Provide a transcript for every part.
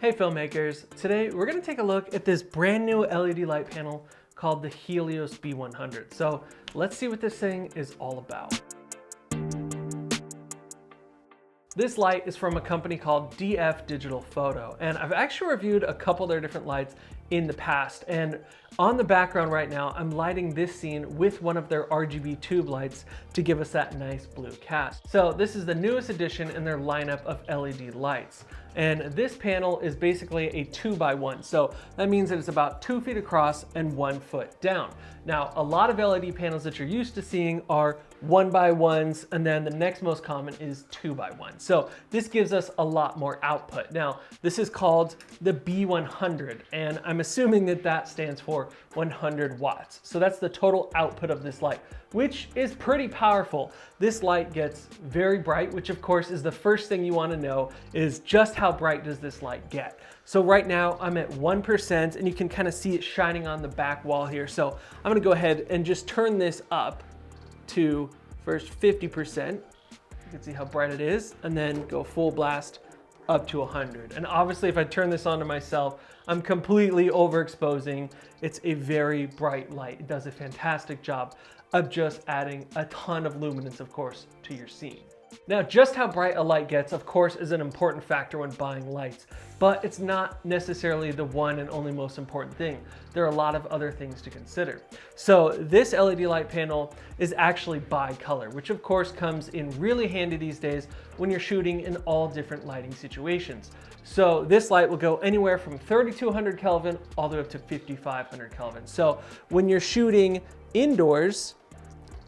Hey filmmakers, today we're going to take a look at this brand new LED light panel called the Helios B100. So let's see what this thing is all about. This light is from a company called DF Digital Foto, and I've actually reviewed a couple of their different lights in the past. And on the background right now, I'm lighting this scene with one of their RGB tube lights to give us that nice blue cast. So this is the newest addition in their lineup of LED lights. And this panel is basically a 2x1. So that means that it's about 2 feet across and 1 foot down. Now, a lot of LED panels that you're used to seeing are 1x1s, and then the next most common is 2x1. So this gives us a lot more output. Now, this is called the B100, and I'm assuming that that stands for 100 watts. So that's the total output of this light, which is pretty powerful. This light gets very bright, which of course is the first thing you want to know is just how bright does this light get. So right now I'm at 1%, and you can kind of see it shining on the back wall here. So I'm going to go ahead and just turn this up to first 50%. You can see how bright it is, and then go full blast up to 100. And obviously if I turn this on to myself, I'm completely overexposing. It's a very bright light. It does a fantastic job of just adding a ton of luminance, of course, to your scene. Now, just how bright a light gets, of course, is an important factor when buying lights, but it's not necessarily the one and only most important thing. There are a lot of other things to consider. So this LED light panel is actually bi-color, which of course comes in really handy these days when you're shooting in all different lighting situations. So this light will go anywhere from 3200 Kelvin all the way up to 5500 Kelvin. So when you're shooting indoors,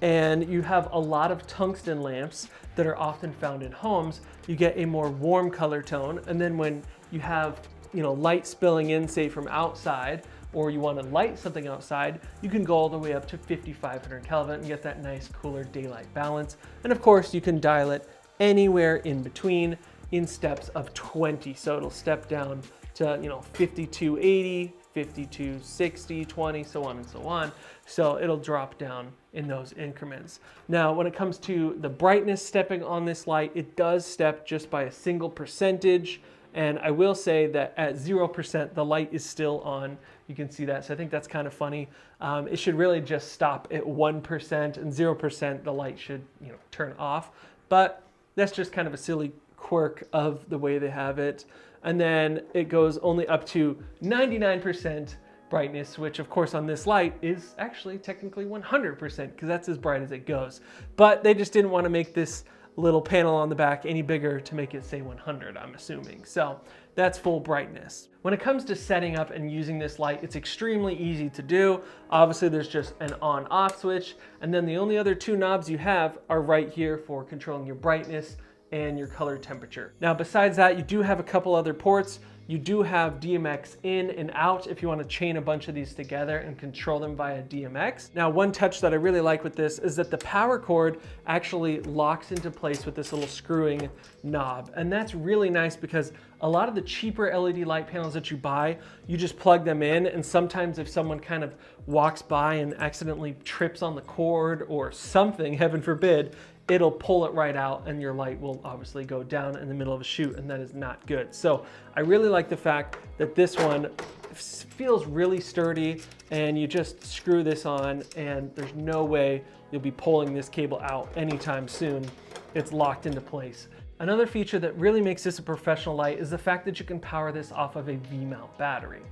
and you have a lot of tungsten lamps that are often found in homes, you get a more warm color tone. And then when you have, light spilling in, say from outside, or you want to light something outside, you can go all the way up to 5500 Kelvin and get that nice cooler daylight balance. And of course, you can dial it anywhere in between in steps of 20. So it'll step down to, 5280, 5260, 20, so on and so on. So it'll drop down in those increments. Now, when it comes to the brightness stepping on this light, it does step just by a single percentage. And I will say that at 0%, the light is still on. You can see that, so I think that's kind of funny. It should really just stop at 1%, and 0%, the light should turn off. But that's just kind of a silly quirk of the way they have it. And then it goes only up to 99% brightness, which of course on this light is actually technically 100% because that's as bright as it goes. But they just didn't want to make this little panel on the back any bigger to make it say 100, I'm assuming. So that's full brightness. When it comes to setting up and using this light, it's extremely easy to do. Obviously there's just an on-off switch, and then the only other two knobs you have are right here for controlling your brightness and your color temperature. Now, besides that, you do have a couple other ports. You do have DMX in and out if you want to chain a bunch of these together and control them via DMX. Now, one touch that I really like with this is that the power cord actually locks into place with this little screwing knob. And that's really nice because a lot of the cheaper LED light panels that you buy, you just plug them in, and sometimes if someone kind of walks by and accidentally trips on the cord or something, heaven forbid, it'll pull it right out and your light will obviously go down in the middle of a shoot, and that is not good. So I really like the fact that this one feels really sturdy, and you just screw this on and there's no way you'll be pulling this cable out anytime soon. It's locked into place. Another feature that really makes this a professional light is the fact that you can power this off of a V-mount battery.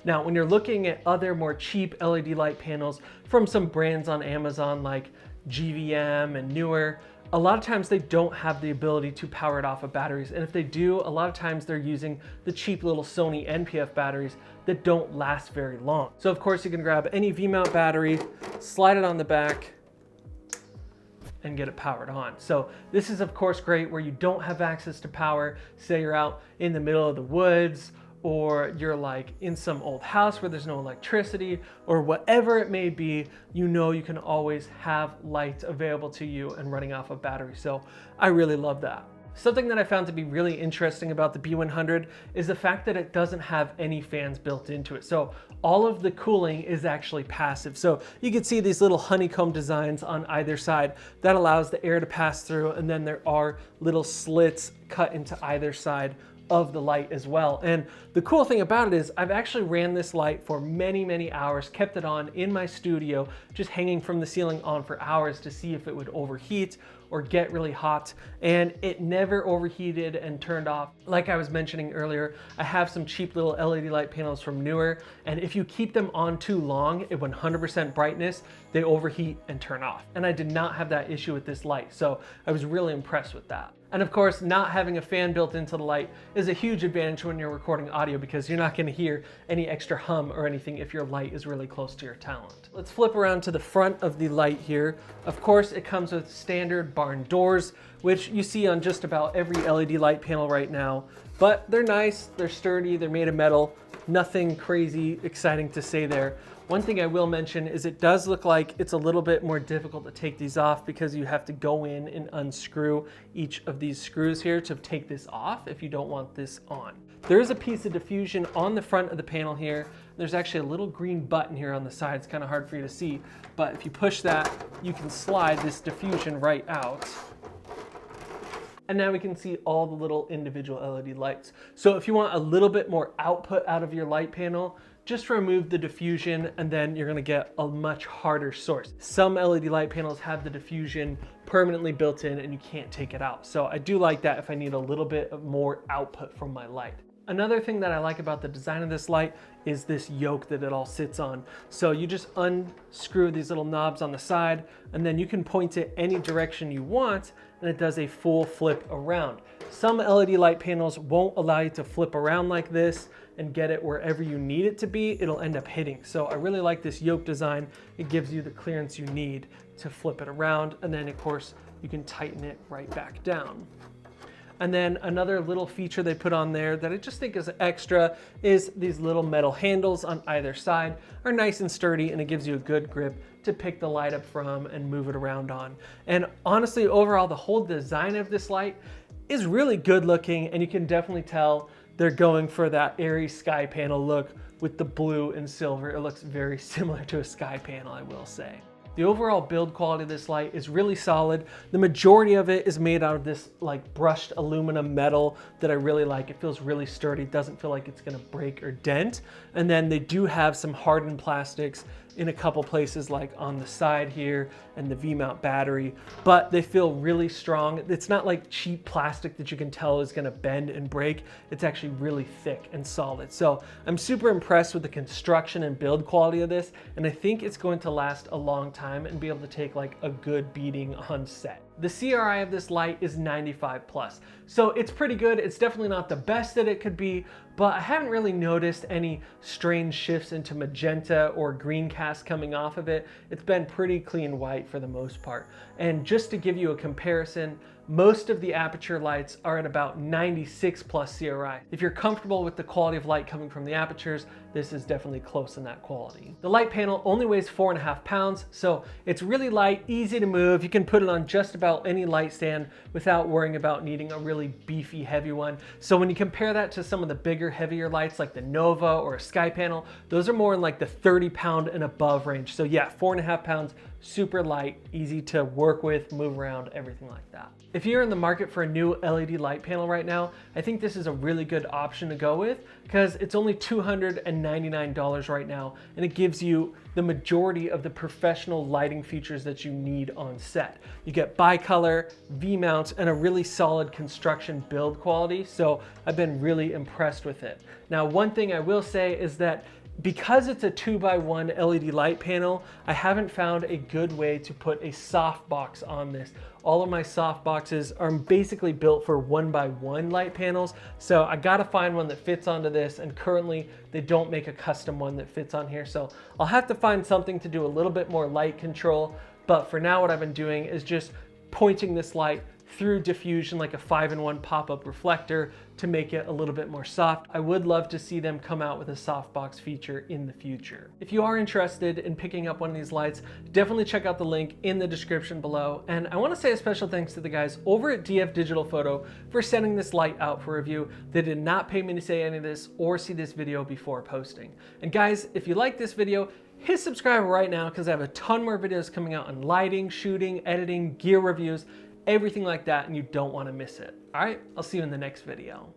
Now, when you're looking at other more cheap LED light panels from some brands on Amazon like GVM and newer, a lot of times they don't have the ability to power it off of batteries. And if they do, a lot of times they're using the cheap little Sony NPF batteries that don't last very long. So of course you can grab any V-mount battery, slide it on the back, and get it powered on. So this is of course great where you don't have access to power. Say you're out in the middle of the woods, or you're like in some old house where there's no electricity, or whatever it may be, you can always have lights available to you and running off a battery. So I really love that. Something that I found to be really interesting about the B100 is the fact that it doesn't have any fans built into it. So all of the cooling is actually passive. So you can see these little honeycomb designs on either side that allows the air to pass through, and then there are little slits cut into either side of the light as well. And the cool thing about it is I've actually ran this light for many, many hours, kept it on in my studio, just hanging from the ceiling on for hours to see if it would overheat or get really hot, and it never overheated and turned off. Like I was mentioning earlier, I have some cheap little LED light panels from Newer, and if you keep them on too long at 100% brightness, they overheat and turn off. And I did not have that issue with this light, so I was really impressed with that. And of course, not having a fan built into the light is a huge advantage when you're recording audio, because you're not gonna hear any extra hum or anything if your light is really close to your talent. Let's flip around to the front of the light here. Of course, it comes with standard barn doors, which you see on just about every LED light panel right now. But they're nice, they're sturdy, they're made of metal. Nothing crazy exciting to say there. One thing I will mention is it does look like it's a little bit more difficult to take these off, because you have to go in and unscrew each of these screws here to take this off if you don't want this on. There is a piece of diffusion on the front of the panel here. There's actually a little green button here on the side. It's kind of hard for you to see, but if you push that, you can slide this diffusion right out. And now we can see all the little individual LED lights. So if you want a little bit more output out of your light panel, just remove the diffusion and then you're gonna get a much harder source. Some LED light panels have the diffusion permanently built in and you can't take it out. So I do like that if I need a little bit of more output from my light. Another thing that I like about the design of this light is this yoke that it all sits on. So you just unscrew these little knobs on the side, and then you can point it any direction you want, and it does a full flip around. Some LED light panels won't allow you to flip around like this and get it wherever you need it to be. It'll end up hitting. So I really like this yoke design. It gives you the clearance you need to flip it around, and then of course you can tighten it right back down. And then another little feature they put on there that I just think is extra is these little metal handles on either side are nice and sturdy, and it gives you a good grip to pick the light up from and move it around on. And honestly, overall, the whole design of this light is really good looking, and you can definitely tell they're going for that airy sky panel look with the blue and silver. It looks very similar to a sky panel, I will say. The overall build quality of this light is really solid. The majority of it is made out of this like brushed aluminum metal that I really like. It feels really sturdy. It doesn't feel like it's gonna break or dent. And then they do have some hardened plastics in a couple places, like on the side here and the V-mount battery, but they feel really strong. It's not like cheap plastic that you can tell is gonna bend and break. It's actually really thick and solid. So I'm super impressed with the construction and build quality of this, and I think it's going to last a long time and be able to take like a good beating on set. The CRI of this light is 95 plus. So it's pretty good. It's definitely not the best that it could be, but I haven't really noticed any strange shifts into magenta or green cast coming off of it. It's been pretty clean white for the most part. And just to give you a comparison, most of the aperture lights are at about 96 plus CRI. If you're comfortable with the quality of light coming from the apertures, this is definitely close in that quality. The light panel only weighs 4.5 pounds, so it's really light, easy to move. You can put it on just about any light stand without worrying about needing a really beefy, heavy one. So when you compare that to some of the bigger, heavier lights like the Nova or a Sky panel, those are more in like the 30-pound and above range. So yeah, 4.5 pounds, super light, easy to work with, move around, everything like that. If you're in the market for a new LED light panel right now, I think this is a really good option to go with, because it's only $299 right now, and it gives you the majority of the professional lighting features that you need on set. You get bicolor, V-mounts, and a really solid construction build quality, so I've been really impressed with it. Now, one thing I will say is that because it's a 2x1 LED light panel, I haven't found a good way to put a softbox on this. All of my softboxes are basically built for 1x1 light panels, so I gotta find one that fits onto this, and currently they don't make a custom one that fits on here, so I'll have to find something to do a little bit more light control. But for now, what I've been doing is just pointing this light through diffusion like a 5-in-1 pop-up reflector to make it a little bit more soft. I would love to see them come out with a softbox feature in the future. If you are interested in picking up one of these lights, definitely check out the link in the description below. And I want to say a special thanks to the guys over at DF Digital Foto for sending this light out for review. They did not pay me to say any of this or see this video before posting. And guys, if you like this video, hit subscribe right now, because I have a ton more videos coming out on lighting, shooting, editing, gear reviews, everything like that, and you don't want to miss it. All right, I'll see you in the next video.